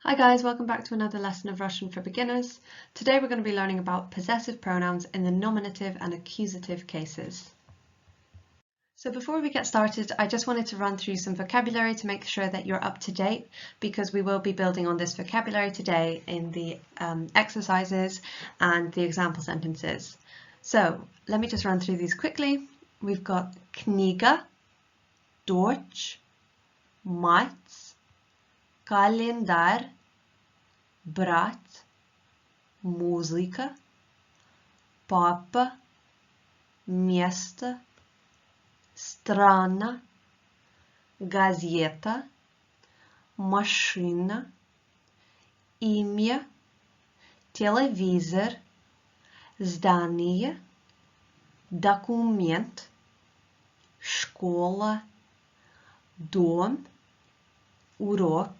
Hi guys, welcome back to another lesson of Russian for beginners. Today we're going to be learning about possessive pronouns in the nominative and accusative cases. So before we get started, I just wanted to run through some vocabulary to make sure that you're up to date, because we will be building on this vocabulary today in the exercises and the example sentences. So let me just run through these quickly. We've got kniga, Deutsch, mать, календарь, брат, музыка, папа, место, страна, газета, машина, имя, телевизор, здание, документ, школа, дом, урок.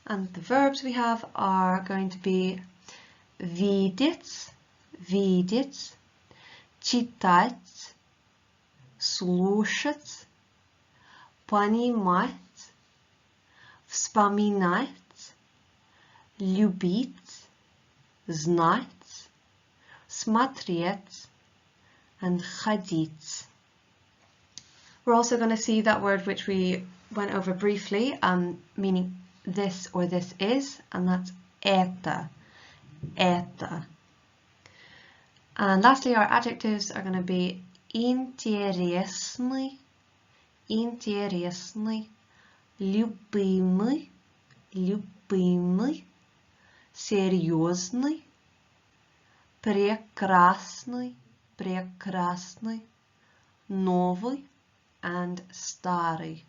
And the verbs we have are going to be видеть, читать, слушать, понимать, вспоминать, любить, знать, смотреть, and ходить. We're also going to see that word which we went over briefly, meaning this or this is, and that's это. And lastly, our adjectives are going to be интересный, любимый, серьезный, прекрасный, новый, and старый.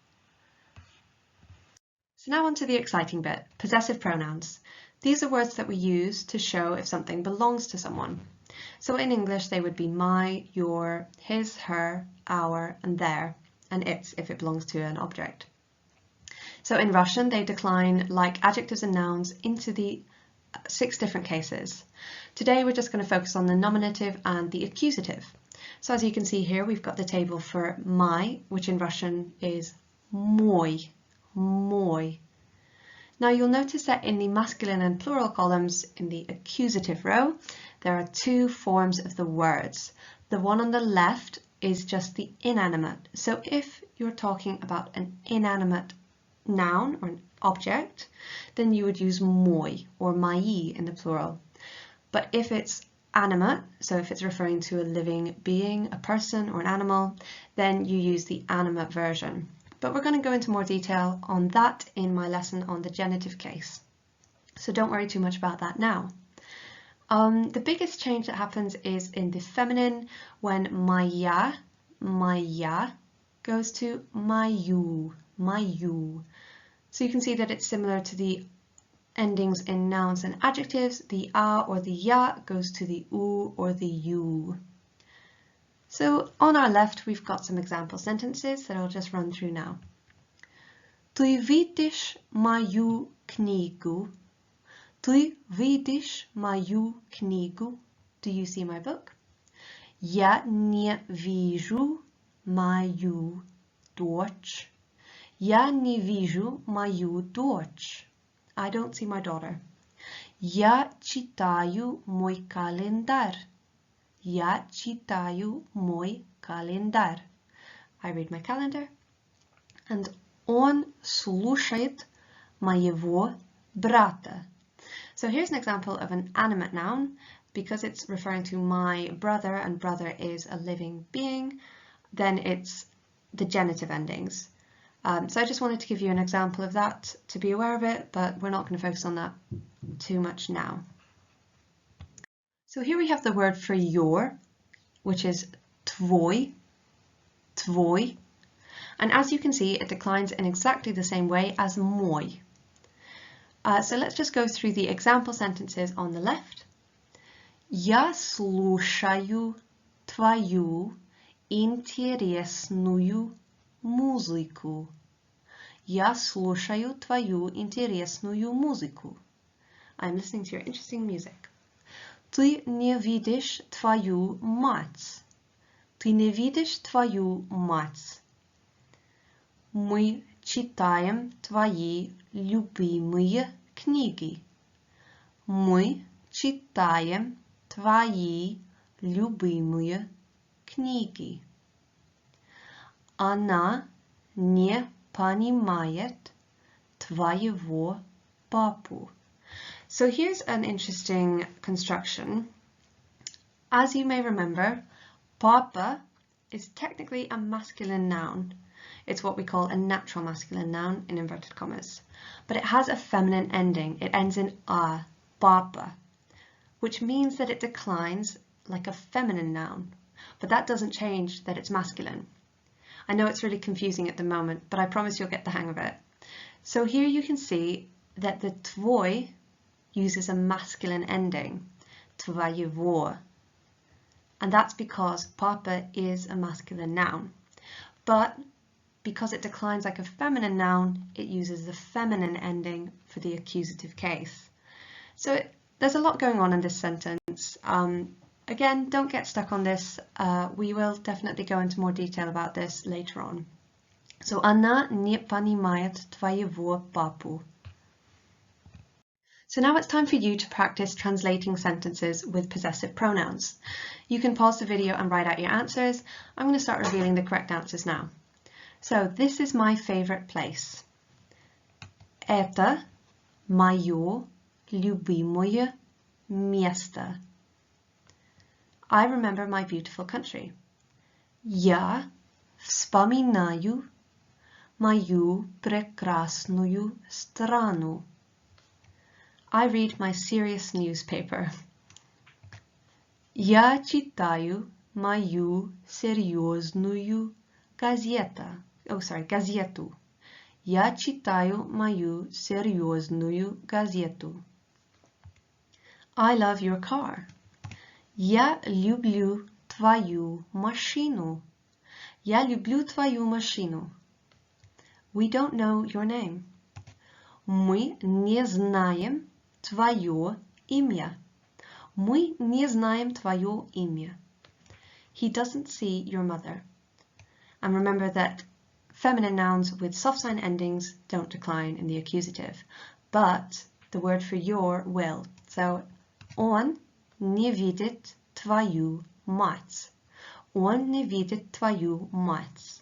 So now on to the exciting bit, possessive pronouns. These are words that we use to show if something belongs to someone. So in English they would be my, your, his, her, our, and their, and its if it belongs to an object. So in Russian they decline like adjectives and nouns into the 6 different cases. Today we're just going to focus on the nominative and the accusative. So as you can see here, we've got the table for my, which in Russian is мой. Now you'll notice that in the masculine and plural columns in the accusative row, there are 2 forms of the words. The one on the left is just the inanimate. So if you're talking about an inanimate noun or an object, then you would use мой or мои in the plural. But if it's animate, so if it's referring to a living being, a person or an animal, then you use the animate version. But we're going to go into more detail on that in my lesson on the genitive case. So don't worry too much about that now. The biggest change that happens is in the feminine when моя goes to мою. So you can see that it's similar to the endings in nouns and adjectives. The a or the ya goes to the u or the you. So on our left, we've got some example sentences that I'll just run through now. Ты видишь мою книгу? Ты видишь мою книгу? Do you see my book? Я не вижу мою дочь. Я не вижу мою дочь. I don't see my daughter. Я читаю мой календарь. Я читаю мой календарь. I read my calendar. And он слушает моего брата. So here's an example of an animate noun. Because it's referring to my brother and brother is a living being, then it's the genitive endings. So I just wanted to give you an example of that to be aware of it, but we're not going to focus on that too much now. So here we have the word for your, which is твой. And as you can see, it declines in exactly the same way as мой. So let's just go through the example sentences on the left. Я слушаю твою интересную музыку. Я слушаю твою интересную музыку. I'm listening to your interesting music. Ты не видишь твою мать. Ты не видишь твою мать. Мы читаем твои любимые книги. Мы читаем твои любимые книги. Она не понимает твоего папу. So here's an interesting construction. As you may remember, papa is technically a masculine noun. It's what we call a natural masculine noun in inverted commas. But it has a feminine ending. It ends in a, papa, which means that it declines like a feminine noun. But that doesn't change that it's masculine. I know it's really confusing at the moment, but I promise you'll get the hang of it. So here you can see that the tvoj uses a masculine ending, tvojevo. And that's because papa is a masculine noun. But because it declines like a feminine noun, it uses the feminine ending for the accusative case. So there's a lot going on in this sentence. Again, don't get stuck on this. We will definitely go into more detail about this later on. So, она не понимает твоего папу. So now it's time for you to practice translating sentences with possessive pronouns. You can pause the video and write out your answers. I'm going to start revealing the correct answers now. So, this is my favorite place. Это мое любимое место. I remember my beautiful country. Я вспоминаю мою прекрасную страну. I read my serious newspaper. Я читаю мою серьезную газету. Я читаю мою серьезную газету. I love your car. Я люблю твою машину. Я люблю твою машину. We don't know your name. Мы не знаем твое имя. Мы не знаем твое имя. He doesn't see your mother. And remember that feminine nouns with soft sign endings don't decline in the accusative, but the word for your will. So, он не видит твою мать. Он не видит твою мать.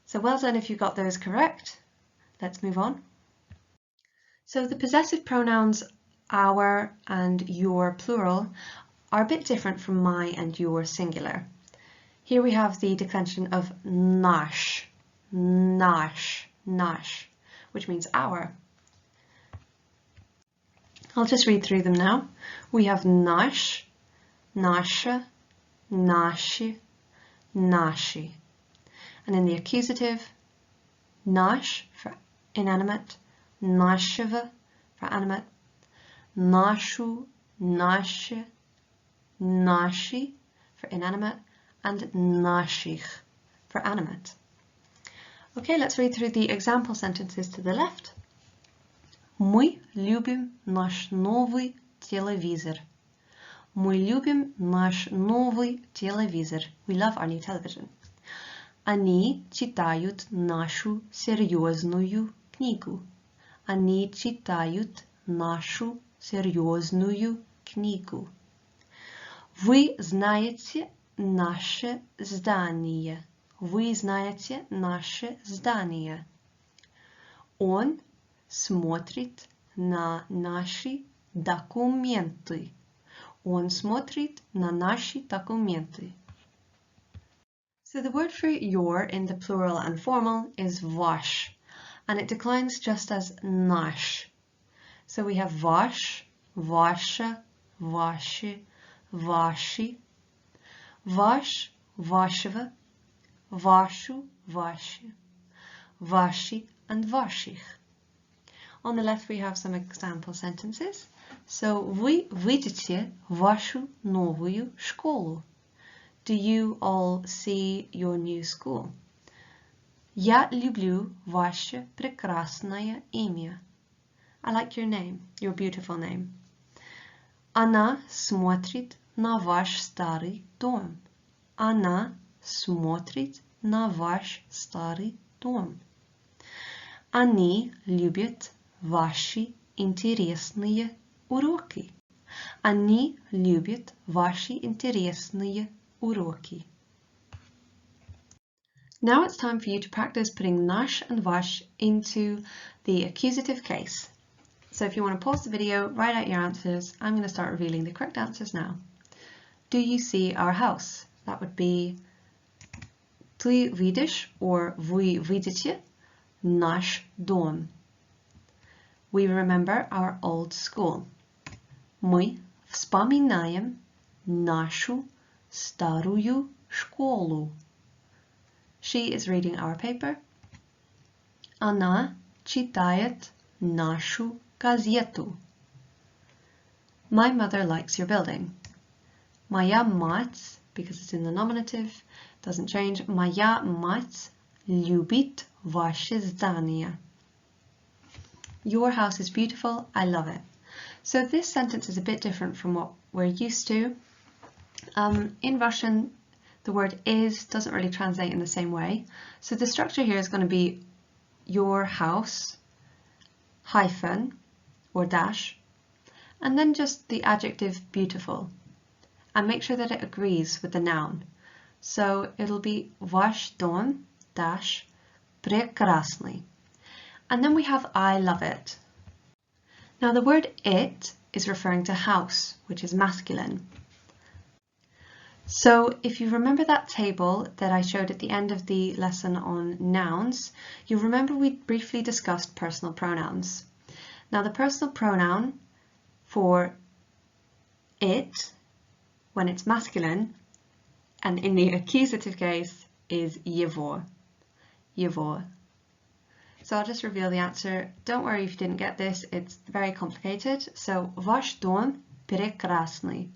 So well done if you got those correct. Let's move on. So the possessive pronouns our and your plural are a bit different from my and your singular. Here we have the declension of наш, which means our. I'll just read through them now. We have наш, наша, наши, наши. And in the accusative, наш for inanimate, нашего for animate, нашу, наше, наши for inanimate, and наших for animate. Okay, let's read through the example sentences to the left. Мы любим наш новый телевизор. Мы любим наш новый телевизор. We love our new television. Они читают нашу серьезную книгу. Они читают нашу серьезную книгу. Вы знаете наше здание. Вы знаете наше здание. Он смотрит на наши документы. Он смотрит на наши документы. So the word for your in the plural and formal is ваш, and it declines just as наш. So we have ваш, ваша, ваши, ваши, ваш, вашего, вашу, ваши, ваши, and ваших. On the left we have some example sentences. So вы видите вашу новую школу. Do you all see your new school? Я люблю ваше прекрасное имя. I like your name, your beautiful name. Она смотрит на ваш старый дом. Она смотрит на ваш старый дом. Они любят ваши интересные уроки. Они любят ваши интересные уроки. Now it's time for you to practice putting nash and vash into the accusative case. So if you want to pause the video, write out your answers. I'm going to start revealing the correct answers now. Do you see our house? That would be Ты видишь or вы видите наш дом. We remember our old school. Мы вспоминаем нашу старую школу. She is reading our paper. Она читает нашу газету. My mother likes your building. Моя мать, because it's in the nominative, doesn't change. Моя мать любит ваше здание. Your house is beautiful. I love it. So this sentence is a bit different from what we're used to. In Russian, the word is doesn't really translate in the same way. So the structure here is going to be your house, hyphen, or dash, and then just the adjective beautiful. And make sure that it agrees with the noun. So it'll be Ваш дом, dash, прекрасный. And then we have I love it. Now the word it is referring to house, which is masculine. So if you remember that table that I showed at the end of the lesson on nouns, you'll remember we briefly discussed personal pronouns. Now the personal pronoun for it, when it's masculine, and in the accusative case, is его. Его. So I'll just reveal the answer. Don't worry if you didn't get this, it's very complicated. So, ваш дом прекрасный.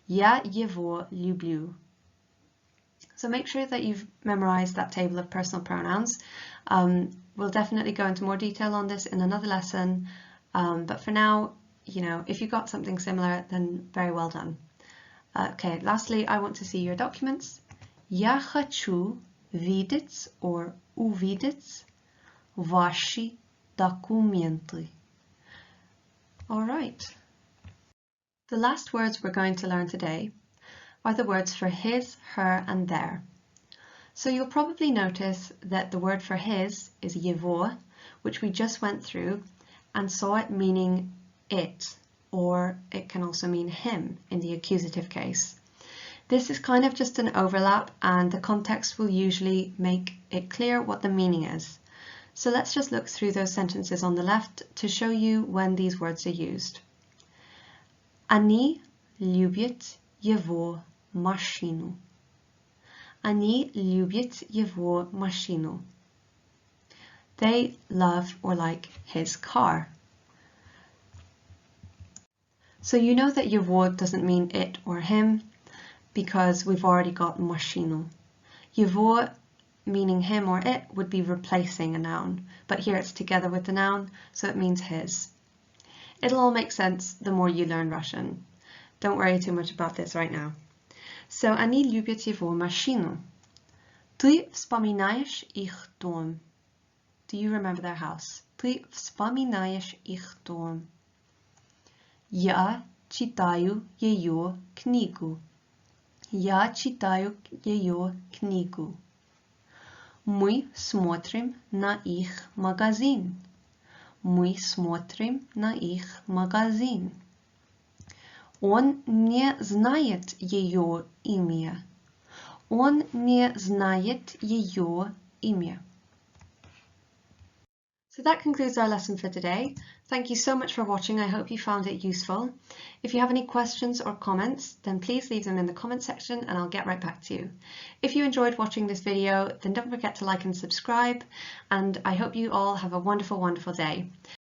Я его люблю. So make sure that you've memorized that table of personal pronouns. We'll definitely go into more detail on this in another lesson. But for now, you know, if you got something similar, then very well done. Okay, lastly, I want to see your documents. Я хочу видеть or увидеть ваши документы. All right. The last words we're going to learn today are the words for his, her, and their. So you'll probably notice that the word for his is его, which we just went through and saw it meaning it, or it can also mean him in the accusative case. This is kind of just an overlap, and the context will usually make it clear what the meaning is. So let's just look through those sentences on the left to show you when these words are used. Они любят его машину. Они любят его машину. They love or like his car. So you know that его doesn't mean it or him because we've already got машину. Его meaning him or it would be replacing a noun, but here it's together with the noun, so it means his. It'll all make sense the more you learn Russian. Don't worry too much about this right now. So, они любят его машину. Ты вспоминаешь их дом. Do you remember their house? Ты вспоминаешь их дом. Я читаю ее книгу. Я читаю ее книгу. Мы смотрим на их магазин. Мы смотрим на их магазин. Он не знает ее имя. Он не знает ее имя. So that concludes our lesson for today. Thank you so much for watching. I hope you found it useful. If you have any questions or comments, then please leave them in the comment section and I'll get right back to you. If you enjoyed watching this video, then don't forget to like and subscribe, and I hope you all have a wonderful, wonderful day.